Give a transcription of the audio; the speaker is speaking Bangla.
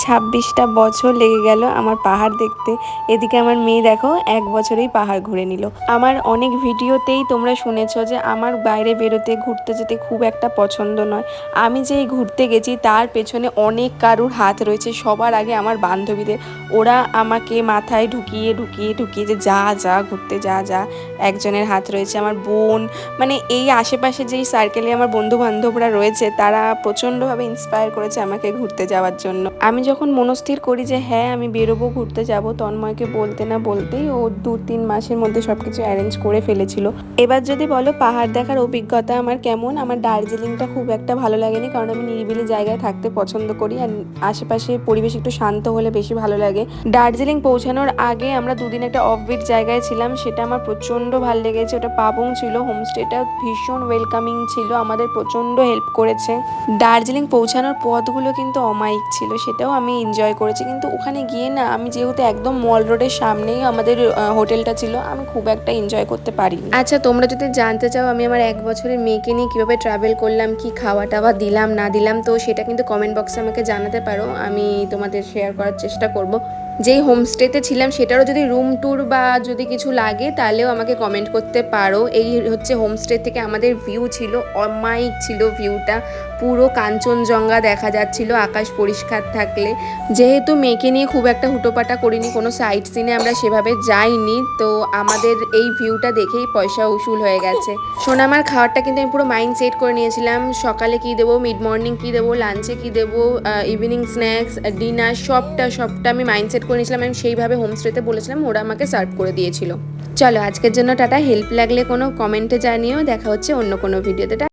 26টা বছর লেগে গেল আমার পাহাড় দেখতে। এদিকে আমার মেয়ে দেখো 1 বছরেই পাহাড় ঘুরে নিল। আমার অনেক ভিডিওতেই তোমরা শুনেছো যে আমার বাইরে বেরোতে ঘুরতে যেতে খুব একটা পছন্দ নয়। আমি যেই ঘুরতে গেছি তার পেছনে অনেক কারুর হাত রয়েছে। সবার আগে আমার বান্ধবীদের, ওরা আমাকে মাথায় ঢুকিয়ে যে যা ঘুরতে যা। একজনের হাত রয়েছে আমার বোন, মানে এই আশেপাশে যেই সার্কেলে আমার বন্ধু বান্ধবরা রয়েছে তারা প্রচণ্ডভাবে ইন্সপায়ার করেছে আমাকে ঘুরতে যাওয়ার জন্য। আমি যখন মনস্থির করি যে হ্যাঁ আমি বেরোবো ঘুরতে যাব, তন্ময়কে বলতে না বলতেই ও 2-3 মাসের মধ্যে সবকিছু অ্যারেঞ্জ করে ফেলেছিল। এবার যদি বলো পাহাড় দেখার অভিজ্ঞতা আমার কেমন, আমার দার্জিলিংটা খুব একটা ভালো লাগেনি, কারণ আমি নিরিবিলি জায়গায় থাকতে পছন্দ করি আর আশেপাশে পরিবেশ একটু শান্ত হলে বেশি ভালো লাগে। দার্জিলিং পৌঁছানোর আগে আমরা 2 দিন একটা অফবিট জায়গায় ছিলাম, সেটা আমার প্রচণ্ড ভালো লেগেছে। ওটা পাবং ছিল, হোমস্টেটা ভীষণ ওয়েলকামিং ছিল, আমাদের প্রচণ্ড হেল্প করেছে। দার্জিলিং পৌঁছানোর পথগুলো কিন্তু অমায়িক ছিল, সেটাও আমি এনজয় করেছি। কিন্তু ওখানে গিয়ে না, আমি যেহেতু একদম মল রোডের সামনেই আমাদের হোটেলটা ছিল, আমি খুব একটা এনজয় করতে পারিনি। আচ্ছা, তোমরা যদি জানতে চাও আমি আমার 1 বছরের মেয়েকে নিয়ে কীভাবে ট্রাভেল করলাম, কি খাওয়া টাওয়া দিলাম না দিলাম, তো সেটা কিন্তু কমেন্ট বক্সে আমাকে জানাতে পারো, আমি তোমাদের শেয়ার করার চেষ্টা করব। যেই হোমস্টেতে ছিলাম সেটারও যদি রুম ট্যুর বা যদি কিছু লাগে তাহলেও আমাকে কমেন্ট করতে পারো। এই হচ্ছে হোমস্টে থেকে আমাদের ভিউ ছিল, অমায়িক ছিল ভিউটা, পুরো কাঞ্চনজঙ্ঘা দেখা যাচ্ছিল আকাশ পরিষ্কার থাকলে। যেহেতু মেয়েকে নিয়ে খুব একটা হুটোপাটা করিনি, কোনো সাইট সিনে আমরা সেভাবে যাইনি, তো আমাদের এই ভিউটা দেখেই পয়সা উসুল হয়ে গেছে। সোনামার খাবারটা কিন্তু আমি পুরো মাইন্ড সেট করে নিয়েছিলাম, সকালে কী দেবো, মিড মর্নিং কী দেবো, লাঞ্চে কী দেবো, ইভিনিং স্ন্যাক্স, ডিনার, সবটা আমি মাইন্ড সেট করে নিয়েছিলাম। আমি সেইভাবে হোমস্টেতে বলেছিলাম, ওরা আমাকে সার্ভ করে দিয়েছিল। চলো আজকের জন্য টাটা। হেল্প লাগলে কোনো কমেন্টে জানিও, দেখা হচ্ছে অন্য কোনো ভিডিওতে।